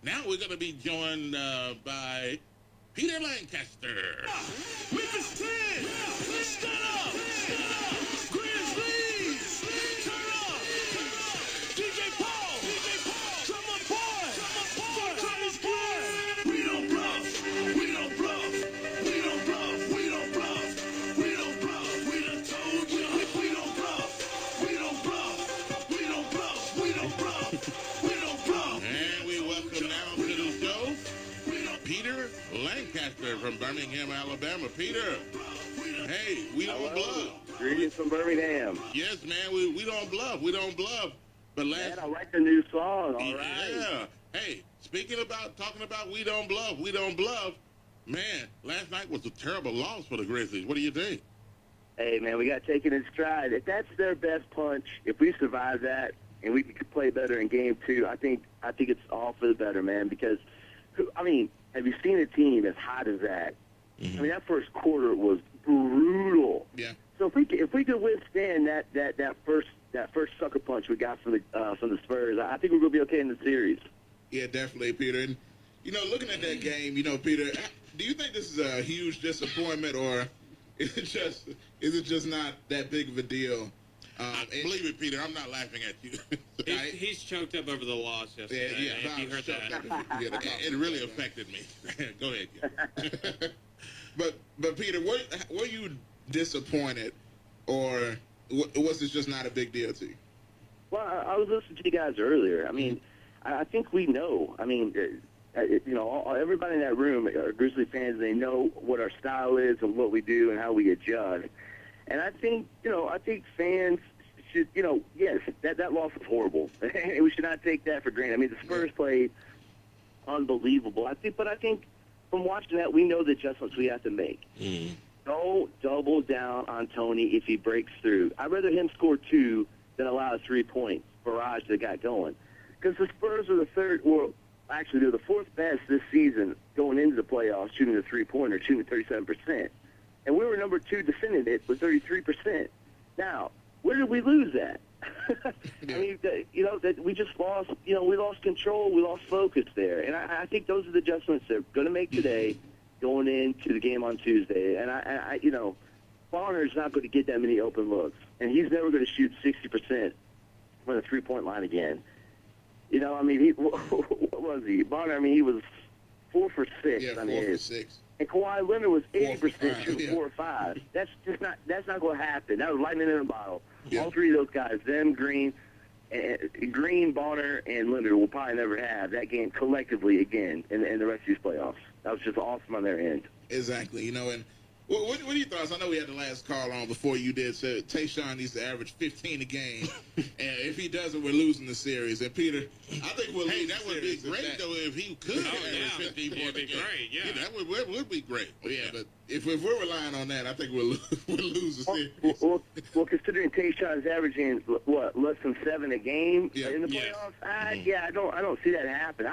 Now we're going to be joined by Peter Lancaster. Memphis 10, stand up. Grizzlies, turn up. DJ Paul, drummer boy, Charlie's good. We don't bluff, we don't bluff, we don't bluff, we don't bluff, we don't bluff. We done told you, we don't bluff, we don't bluff, we don't bluff, we don't bluff, we don't bluff. And we welcome now to the show Peter Lancaster from Birmingham, Alabama. Peter, hey, we don't bluff. Greetings from Birmingham. Yes, man, we don't bluff. We don't bluff. But Man, I like the new song. All right. Yeah. Hey, talking about we don't bluff, man, last night was a terrible loss for the Grizzlies. What do you think? Hey, man, we got taken in stride. If that's their best punch, if we survive that and we could play better in game 2, I think it's all for the better, man. Because, I mean, have you seen a team as hot as that? Mm-hmm. I mean, that first quarter was brutal. Yeah. So if we could withstand that first sucker punch we got from the Spurs, I think we're gonna be okay in the series. Yeah, definitely, Peter. And looking at that game, Peter, do you think this is a huge disappointment, or is it just not that big of a deal? Believe it, Peter, I'm not laughing at you. He's choked up over the loss yesterday. Yeah, if you heard that. It really affected me. Go ahead. Yeah. But Peter, were you disappointed, or was this just not a big deal to you? Well, I was listening to you guys earlier. I mean, I think we know. I mean, everybody in that room are Grizzly fans. They know what our style is and what we do and how we adjust. And I think fans should, yes, that loss was horrible. We should not take that for granted. I mean, the Spurs played unbelievable. I think from watching that, we know the adjustments we have to make. Don't double down on Tony if he breaks through. I'd rather him score 2 than allow a 3-point barrage that got going. Because the Spurs are they're the 4th best this season going into the playoffs, shooting a 3-pointer, shooting 37%. And we were number 2 defending it with 33%. Now, where did we lose that? I mean, that we just lost, we lost control, we lost focus there. And I think those are the adjustments they're going to make today going into the game on Tuesday. And Bonner's not going to get that many open looks. And he's never going to shoot 60% from the 3-point line again. I mean, what was he? Bonner, I mean, he was 4 for 6. Yeah, 4 for 6. And Kawhi Leonard was 80% shooting 4 or 5. That's not going to happen. That was lightning in a bottle. Yeah. All 3 of those guys, Green, Bonner, and Leonard will probably never have that game collectively again in the rest of these playoffs. That was just awesome on their end. Exactly, and what are your thoughts? I know we had the last call on before you did. So Tayshaun needs to average 15 a game, and if he doesn't, we're losing the series. And Peter, I think we'll lose that would be great though if he could average 15 points. It'd be great. Yeah, that would be great. Yeah, but if we're relying on that, I think we'll lose the series. Well, considering Tayshaun's averaging less than 7 a game in the playoffs, I don't see that happen.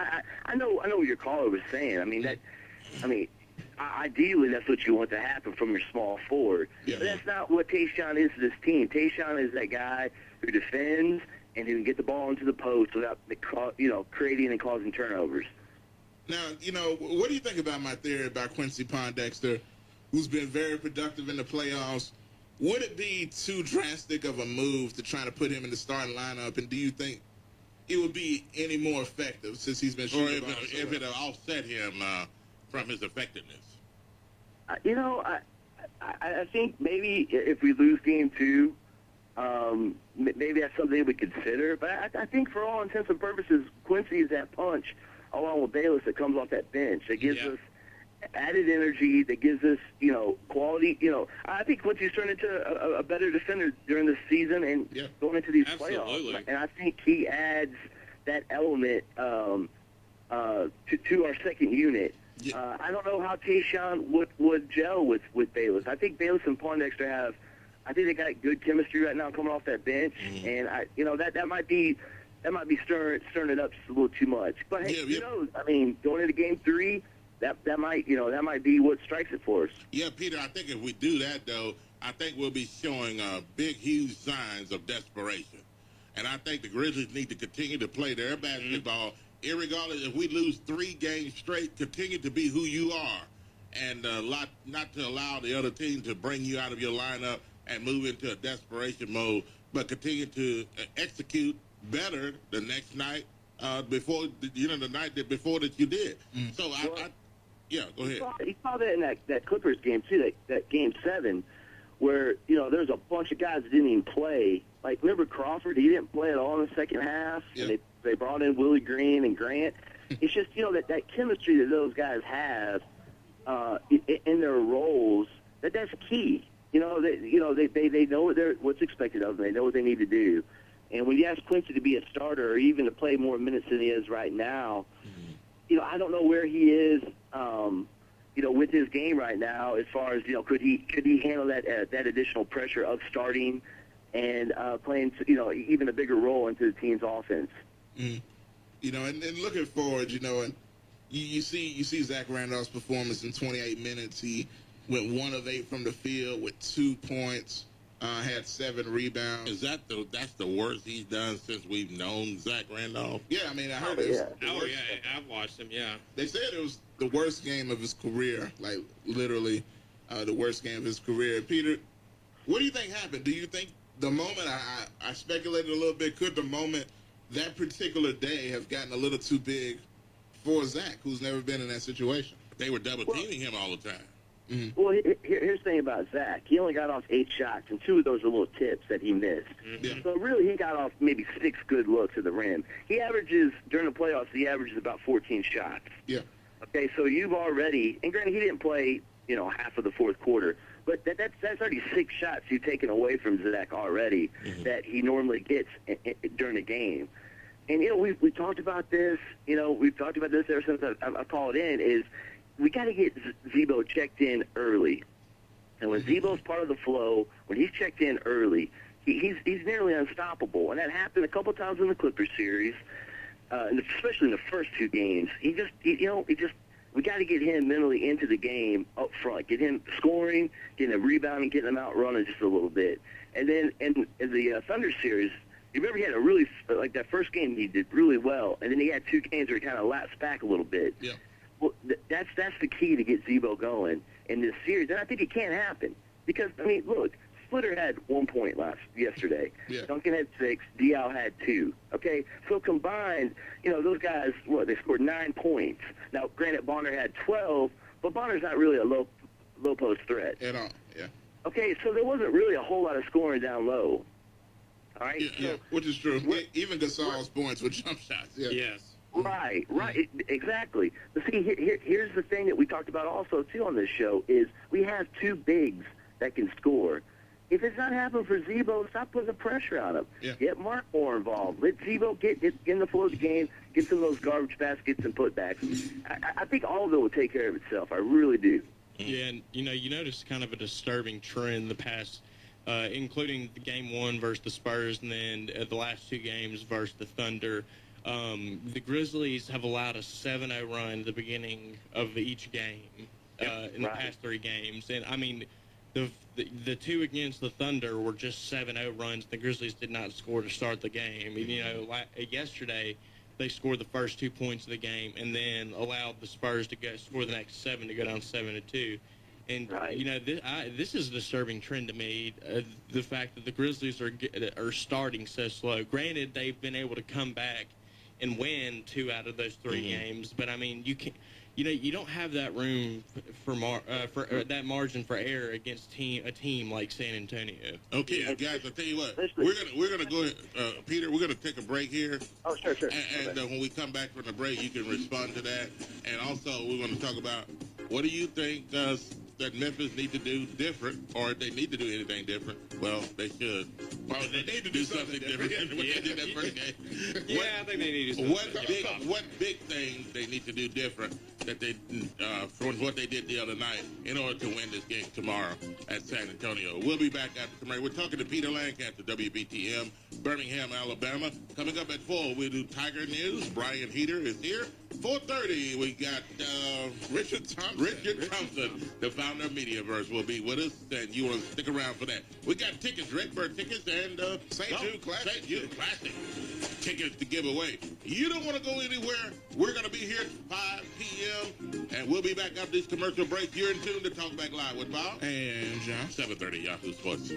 I know what your caller was saying. Ideally, that's what you want to happen from your small forward. Yeah. But that's not what Tayshaun is to this team. Tayshaun is that guy who defends and who can get the ball into the post without, creating and causing turnovers. Now, what do you think about my theory about Quincy Pondexter, who's been very productive in the playoffs? Would it be too drastic of a move to try to put him in the starting lineup, and do you think it would be any more effective since he's been shooting? Or if it'll offset him from his effectiveness? I think maybe if we lose game 2, maybe that's something we consider. But I think for all intents and purposes, Quincy is that punch along with Bayless that comes off that bench that gives us added energy, that gives us, quality. I think Quincy's turned into a better defender during the season and going into these playoffs. And I think he adds that element to our second unit. Yeah. I don't know how Tayshaun would gel with Bayless. I think Bayless and Pondexter they got good chemistry right now coming off that bench, and that might be stirring it up just a little too much. But hey, who knows? I mean, going into game 3, that might be what strikes it for us. Yeah, Peter, I think if we do that though, I think we'll be showing big, huge signs of desperation. And I think the Grizzlies need to continue to play their basketball irregardless, if we lose 3 games straight, continue to be who you are, and not to allow the other team to bring you out of your lineup and move into a desperation mode, but continue to execute better the next night before the night before that you did. So yeah, go ahead. You saw that in that Clippers game too, that game 7, where there's a bunch of guys that didn't even play. Like, remember Crawford? He didn't play at all in the second half. Yeah. And they brought in Willie Green and Grant. It's just that chemistry that those guys have in their roles. That's key. They know what's expected of them. They know what they need to do. And when you ask Quincy to be a starter or even to play more minutes than he is right now, I don't know where he is, with his game right now as far as, could he handle that additional pressure of starting and playing, even a bigger role into the team's offense. And looking forward, and you see Zach Randolph's performance in 28 minutes. He went 1 of 8 from the field with 2 points. Had 7 rebounds. That's the worst he's done since we've known Zach Randolph? Yeah, I mean, I heard it. Oh, yeah, I've watched him, yeah. They said it was the worst game of his career, like literally the worst game of his career. Peter, what do you think happened? Do you think the moment, I speculated a little bit, could the moment that particular day have gotten a little too big for Zach, who's never been in that situation? They were double-teaming him all the time. Mm-hmm. Well, here's the thing about Zach. He only got off 8 shots, and 2 of those were little tips that he missed. Yeah. So really, he got off maybe 6 good looks at the rim. He averages, during the playoffs, about 14 shots. Yeah. Okay, so you've already, and granted, he didn't play, half of the fourth quarter, but that's already 6 shots you've taken away from Zach already that he normally gets during a game. And, we talked about this, we've talked about this ever since I called in, is we got to get Zebo checked in early. And when Zebo's part of the flow, when he's checked in early, he's nearly unstoppable. And that happened a couple times in the Clippers series, and especially in the first 2 games. We got to get him mentally into the game up front, get him scoring, getting him rebounding, getting him out running just a little bit. And then in the Thunder series, you remember he had a really, like that first game he did really well, and then he had 2 games where he kind of lapsed back a little bit. Yeah. Well, that's the key to get Zebo going in this series, and I think it can't happen because look, Splitter had 1 point yesterday. Yeah. Duncan had 6. Diaw had 2. Okay, so combined, those guys, they scored 9 points. Now, granted, Bonner had 12, but Bonner's not really a low post threat At all. Yeah. Okay, so there wasn't really a whole lot of scoring down low. All right. Yeah, which is true. Even Gasol's points with jump shots. Yeah. Yes. Right, exactly. But see, here's the thing that we talked about also, too, on this show, is we have 2 bigs that can score. If it's not happening for Zebo, stop putting the pressure on him. Yeah. Get Mark more involved. Let Zebo get in the flow of the game, get some of those garbage baskets and putbacks. I think all of it will take care of itself. I really do. Yeah, and, you notice kind of a disturbing trend the past, including the game 1 versus the Spurs and then the last 2 games versus the Thunder. The Grizzlies have allowed a 7-0 run at the beginning of each game in the past 3 games. And, I mean, the 2 against the Thunder were just 7-0 runs. The Grizzlies did not score to start the game. Yesterday they scored the first 2 points of the game and then allowed the Spurs to score the next 7 to go down 7-2. And, this is a disturbing trend to me, the fact that the Grizzlies are starting so slow. Granted, they've been able to come back and win 2 out of those 3 games, but, I mean, you can't. You don't have that room for that margin for error against a team like San Antonio. Okay, guys, I'll tell you what. We're gonna go ahead, Peter. We're gonna take a break here. Oh, sure. And when we come back from the break, you can respond to that. And also, we're going to talk about what do you think that Memphis need to do different, or if they need to do anything different. Well, they should. Well, they need to do something different than what they did that first game. I think they need to do something. What big things they need to do different that they from what they did the other night in order to win this game tomorrow at San Antonio? We'll be back after the break. We're talking to Peter Lancaster, WBTM, Birmingham, Alabama. Coming up at 4, we'll do Tiger News. Brian Heater is here. 4:30, we got Richard Thompson. Richard Thompson, the founder of Mediaverse, will be with us, and you want to stick around for that. We got tickets, Redbird tickets, and St. Jude Classic. St. Jude Classic tickets to give away. You don't want to go anywhere. We're going to be here at 5 p.m., and we'll be back after this commercial break. You're in tune to Talk Back Live with Bob And John. 7:30 Yahoo Sports.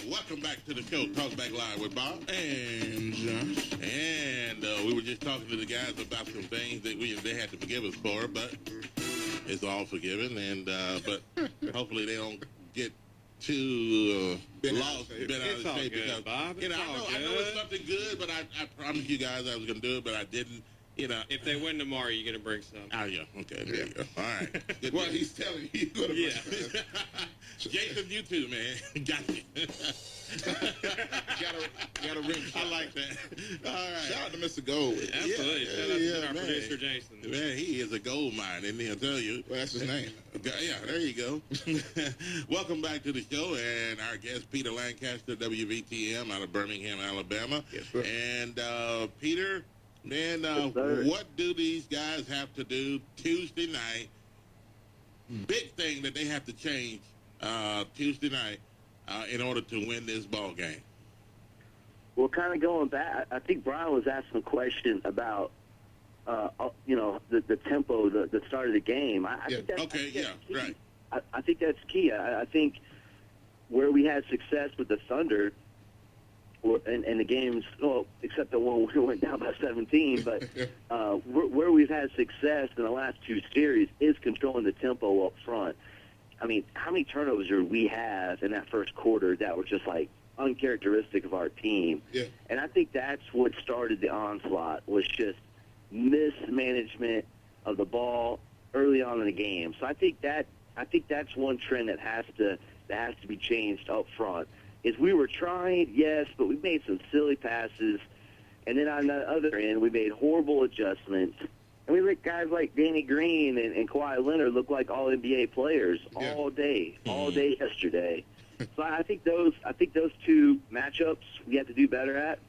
Welcome back to the show, Talk Back Live with Bob And Josh. And we were just talking to the guys about some things that they had to forgive us for, but it's all forgiven. And but hopefully they don't get too lost, bent out It's of all shape. good, Because Bob. It's I all know good. it's something good, but I promised you guys I was going to do it, but I didn't. If they win tomorrow, you're gonna bring some. Oh yeah, okay, there you go. All right. Good Well, deal. he's telling you. Go to Yeah. Jason, you too, man. Got you. got a ring. I like that. All right. Shout out to Mr. Goldwood. Absolutely. Yeah, Shout out to our man. producer Jason. Man, he is a gold mine, isn't he? I'll tell you. Well, that's his name. Yeah, there you go. Welcome back to the show, and our guest, Peter Lancaster, WVTM, out of Birmingham, Alabama. Yes, sir. And Peter, man, Yes, sir. what do these guys have to do Tuesday night? Big thing that they have to change Tuesday night in order to win this ball game. Well, kind of going back, I think Brian was asking a question about, the tempo, the start of the game. I think that's key. Right. I think that's key. I think where we had success with the Thunder, and the games, well, except the one we went down by 17, but where we've had success in the last two series is controlling the tempo up front. I mean, how many turnovers did we have in that first quarter that were just like uncharacteristic of our team? Yeah. And I think that's what started the onslaught, was just mismanagement of the ball early on in the game. So I think that's one trend that has to be changed up front. Is we were trying, yes, but we made some silly passes, and then on the other end we made horrible adjustments. And we let guys like Danny Green and Kawhi Leonard look like all NBA players all day yesterday. So I think those two matchups we have to do better at,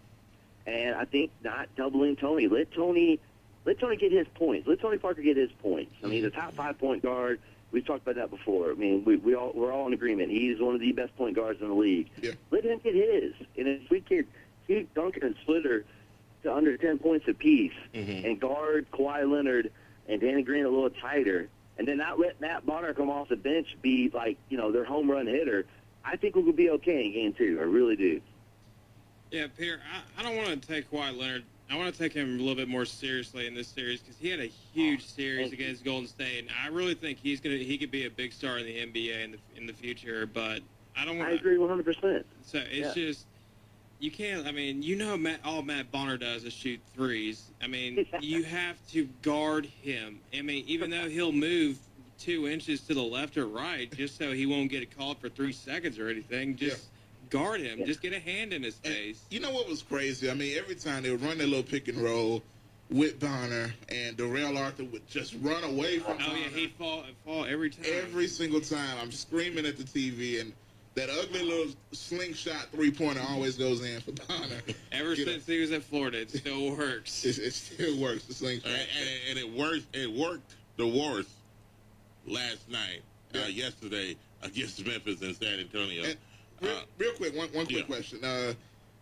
and I think not doubling Tony. Let Tony get his points. Let Tony Parker get his points. I mean, the top 5-point guard. We've talked about that before. I mean, we're all in agreement. He's one of the best point guards in the league. Yeah. Let him get his. And if we can keep Duncan and Slitter to under 10 points apiece and guard Kawhi Leonard and Danny Green a little tighter, and then not let Matt Bonner come off the bench be like, their home run hitter, I think we could be okay in game two. I really do. Yeah, Peter, I don't want to take Kawhi Leonard. I want to take him a little bit more seriously in this series because he had a huge series against Golden State, and I really think he could be a big star in the NBA in the future. But I don't want. I agree 100%. So it's just you can't. I mean, all Matt Bonner does is shoot threes. I mean, you have to guard him. I mean, even though he'll move 2 inches to the left or right, just so he won't get called for 3 seconds or anything, just. Guard him. Just get a hand in his face. You know what was crazy? I mean, every time they would run their little pick and roll with Bonner, and Darrell Arthur would just run away from Bonner. Yeah, he'd fall every time. Every single time. I'm screaming at the TV, and that ugly little slingshot three-pointer always goes in for Bonner. Ever since he was at Florida, it still works. It still works, the slingshot. And it worked the worst last night, yesterday, against Memphis and San Antonio. And real quick, one quick question.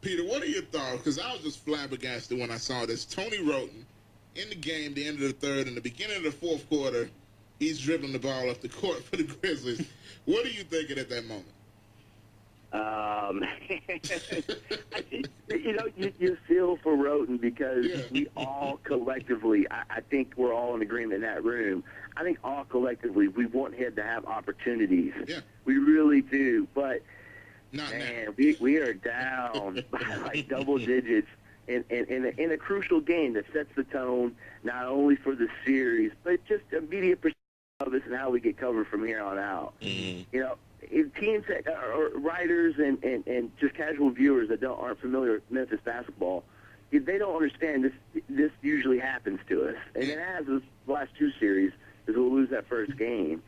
Peter, what are your thoughts? Because I was just flabbergasted when I saw this. Tony Roten, in the game, the end of the third, and the beginning of the fourth quarter, he's dribbling the ball up the court for the Grizzlies. What are you thinking at that moment? You feel for Roten because we all collectively, I think we're all in agreement in that room. I think all collectively we want him to have opportunities. Yeah. We really do. But, Not man, now. we are down by like double digits in a crucial game that sets the tone not only for the series, but just immediate perspective of us and how we get covered from here on out. Mm-hmm. teams that or writers and just casual viewers that aren't familiar with Memphis basketball, they don't understand this usually happens to us, and it has this last two series is we'll lose that first game.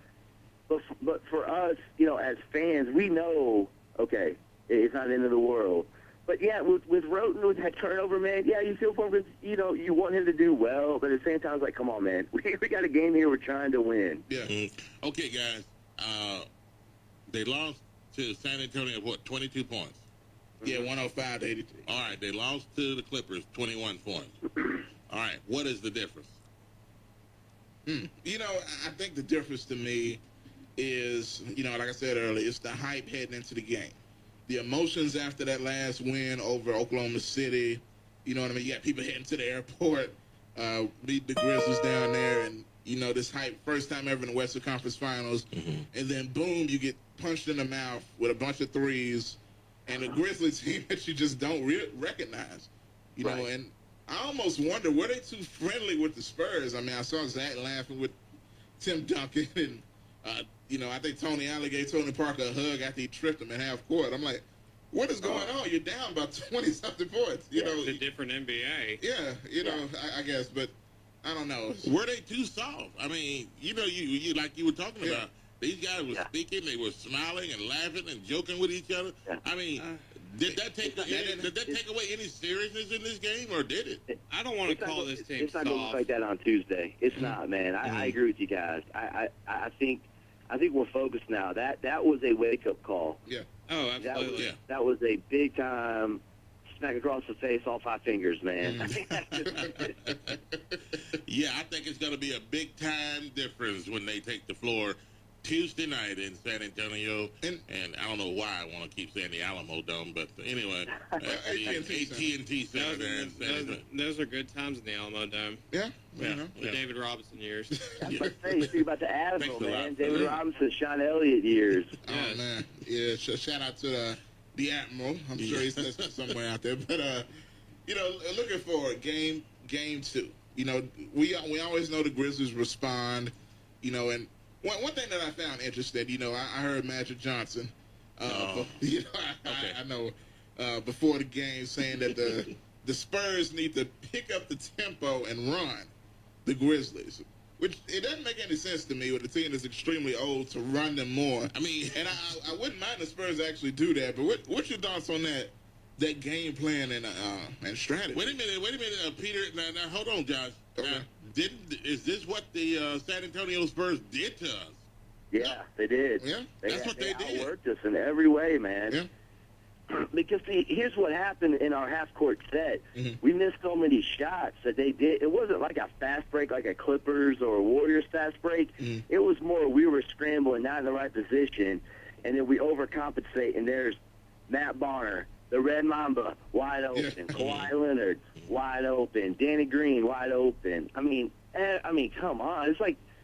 But for us, as fans, we know, okay, it's not the end of the world. But yeah, with Roten, with that turnover, man, yeah, you feel for him because, you want him to do well, but at the same time, it's like, come on, man, we got a game here, we're trying to win. Yeah. Okay, guys, they lost to San Antonio, 22 points? Yeah, 105-83. All right, they lost to the Clippers, 21 points. All right, what is the difference? I think the difference to me is, like I said earlier, it's the hype heading into the game. The emotions after that last win over Oklahoma City, you know what I mean? You got people heading to the airport, beat the Grizzlies down there, and, this hype, first time ever in the Western Conference Finals, and then, boom, you get punched in the mouth with a bunch of threes, and a Grizzlies team that you just don't recognize, know, and I almost wonder, were they too friendly with the Spurs? I mean, I saw Zach laughing with Tim Duncan, and, I think Tony Allen gave Tony Parker a hug after he tripped him at half court. I'm like, what is going on? You're down by 20-something points. It's a different NBA. Yeah, I guess, but I don't know. Were they too soft? I mean, you like you were talking about, these guys were speaking, they were smiling and laughing and joking with each other. I mean, did that take away any seriousness in this game, or did it? I don't want to call this team It's not soft. going to look like that on Tuesday. It's not, man. I agree with you guys. I think we're focused now. That was a wake-up call. Yeah. Oh, absolutely. That was a big-time smack across the face, all five fingers, man. I think that's just Yeah, I think it's going to be a big-time difference when they take the floor Tuesday night in San Antonio, and I don't know why I want to keep saying the Alamo Dome, but anyway, AT&T Center there in San Antonio. Those are good times in the Alamo Dome. Yeah. The David Robinson years. I was about to say, about the Admiral, Thanks a lot. man. David Robinson, Sean Elliott years. Oh, man. Yeah, shout out to the Admiral. I'm sure he's listening somewhere out there. But, looking forward, game two. We always know the Grizzlies respond, and one thing that I found interesting, I heard Magic Johnson, I know, before the game saying that the Spurs need to pick up the tempo and run the Grizzlies, which it doesn't make any sense to me with a team that's extremely old to run them more. I mean, and I wouldn't mind the Spurs actually do that, but what's your thoughts on that game plan and strategy? Wait a minute, Peter. Now, hold on, Josh. Okay. Is this what the San Antonio Spurs did to us? Yeah, they did. Yeah, that's what they did. They outworked us in every way, man. Yeah. Because, see, here's what happened in our half-court set. Mm-hmm. We missed so many shots that they did. It wasn't like a fast break like a Clippers or a Warriors fast break. Mm-hmm. It was more we were scrambling, not in the right position, and then we overcompensate, and there's Matt Bonner, the Red Mamba, wide open. Yeah. Kawhi Leonard, wide open. Danny Green, wide open. I mean, come on.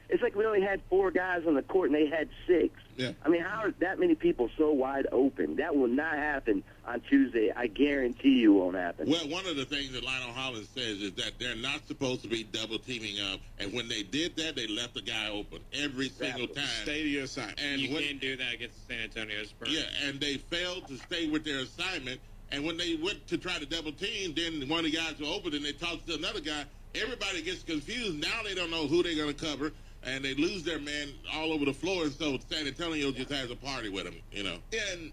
It's like we only had 4 guys on the court, and they had 6. Yeah. I mean, how are that many people so wide open? That will not happen on Tuesday. I guarantee you won't happen. Well, one of the things that Lionel Hollins says is that they're not supposed to be double teaming up, and when they did that, they left the guy open every single time. Stay to your assignment. And You can't do that against the San Antonio Spurs. Yeah, and they failed to stay with their assignment. And when they went to try to double team, then one of the guys were open, and they talked to another guy. Everybody gets confused. Now they don't know who they're going to cover, and they lose their man all over the floor. And so San Antonio just has a party with them, And,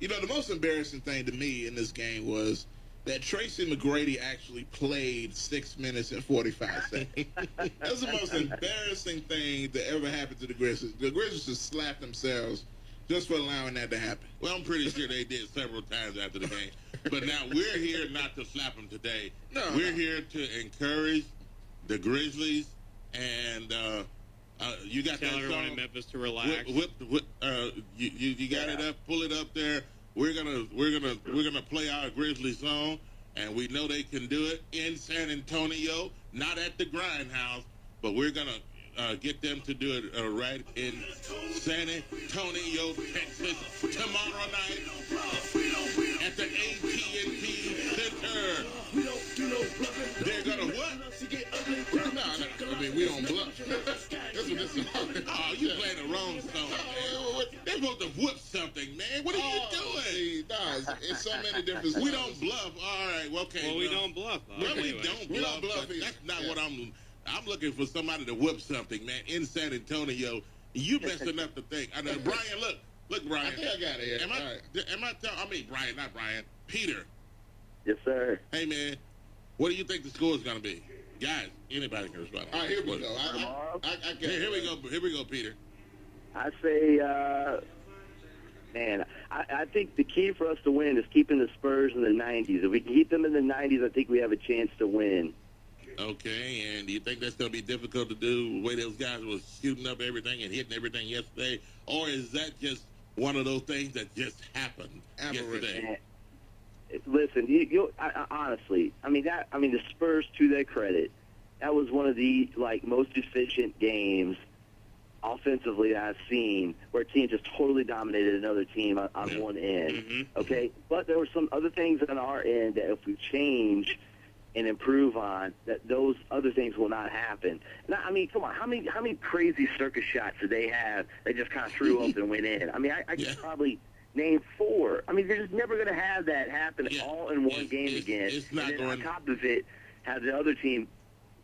the most embarrassing thing to me in this game was that Tracy McGrady actually played 6 minutes and 45 seconds. That was the most embarrassing thing that ever happened to the Grizzlies. The Grizzlies just slapped themselves just for allowing that to happen. Well, I'm pretty sure they did several times after the game. But now we're here not to slap them today. We're here to encourage the Grizzlies, and you got Tell that everyone song? in Memphis to relax. You got it up. Pull it up there. We're gonna play our Grizzlies song, and we know they can do it in San Antonio, not at the Grindhouse, but we're gonna get them to do it right in San Antonio, Texas, tomorrow night at the AT&T Center. They're gonna what? No, I mean, we don't bluff. That's what this is. Oh, you playing the wrong song, man. They're supposed because it's so many different. We styles. don't bluff. All right. Well, okay. Well, we don't bluff. Well, we Anyway. don't We bluff. don't bluff but either. that's not Yeah. what I'm looking for somebody to whip something, man, in San Antonio. You messing up the thing. I know, Brian, look, Brian. I think I got it here. Am I? All right. Am I? I mean, Brian, not Brian. Peter. Yes, sir. Hey, man. What do you think the score is going to be? Guys, anybody can respond. All right, here we go. Tomorrow? Here we go. Here we go, Peter. I say, man, I think the key for us to win is keeping the Spurs in the 90s. If we can keep them in the 90s, I think we have a chance to win. Okay, and do you think that's going to be difficult to do, the way those guys were shooting up everything and hitting everything yesterday? Or is that just one of those things that just happened yesterday? Listen, honestly, the Spurs, to their credit, that was one of the most efficient games offensively that I've seen, where a team just totally dominated another team on one end. Mm-hmm. Okay, but there were some other things on our end that if we change and improve on, that those other things will not happen. Now, I mean, come on, how many crazy circus shots did they have that just kind of threw up and went in? I mean, I could probably name 4. I mean, they're just never going to have that happen all in one game again. It's not and then going. on top of it, have the other team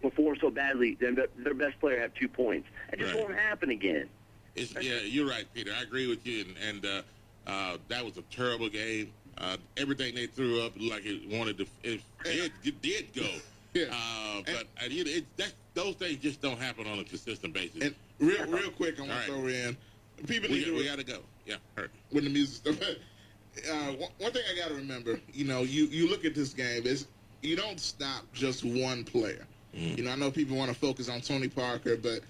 perform so badly, then their best player have 2 points. It just won't happen again. Yeah, you're right, Peter. I agree with you, and that was a terrible game. Everything they threw up like it wanted to. It did go. Yeah. Those things just don't happen on a consistent basis. And real quick, I want to throw in. People need we got to go. Yeah, hurt. When the music stuff. One thing I got to remember, you look at this game, is you don't stop just one player. I know people want to focus on Tony Parker, but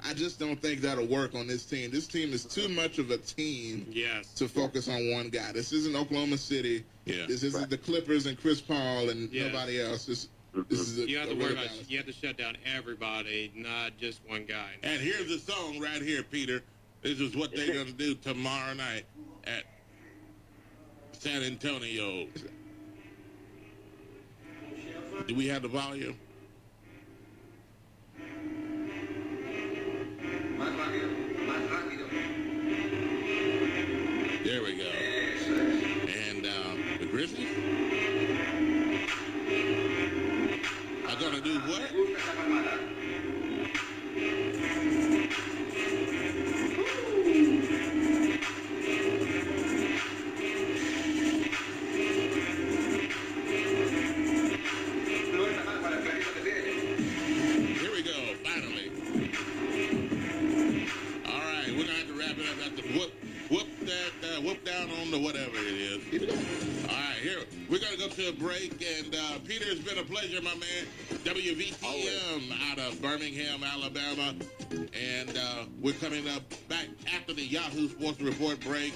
I just don't think that'll work on this team. This team is too much of a team to focus on one guy. This isn't Oklahoma City. Yeah. This isn't the Clippers and Chris Paul and nobody else. This is You have to worry about. You have to shut down everybody, not just one guy. And here's the song right here, Peter. This is what they're going to do tomorrow night at San Antonio. Do we have the volume? There we go. And the Grizzlies are going to do what? Here we go, finally. All right, we're going to have to wrap it up. Have to whoop down on the whatever it is. All right, here, we're going to go to a break. And Peter, it's been a pleasure, my man. WVTM out of Birmingham, Alabama. And we're coming up back after the Yahoo Sports Report break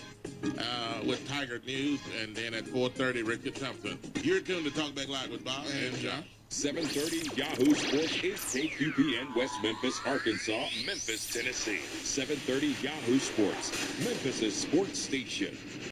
with Tiger News. And then at 4:30, Richard Thompson. You're tuned to Talk Back Live with Bob and John. 7:30 Yahoo Sports is KQPN West Memphis, Arkansas, Memphis, Tennessee. 7:30 Yahoo Sports, Memphis' sports station.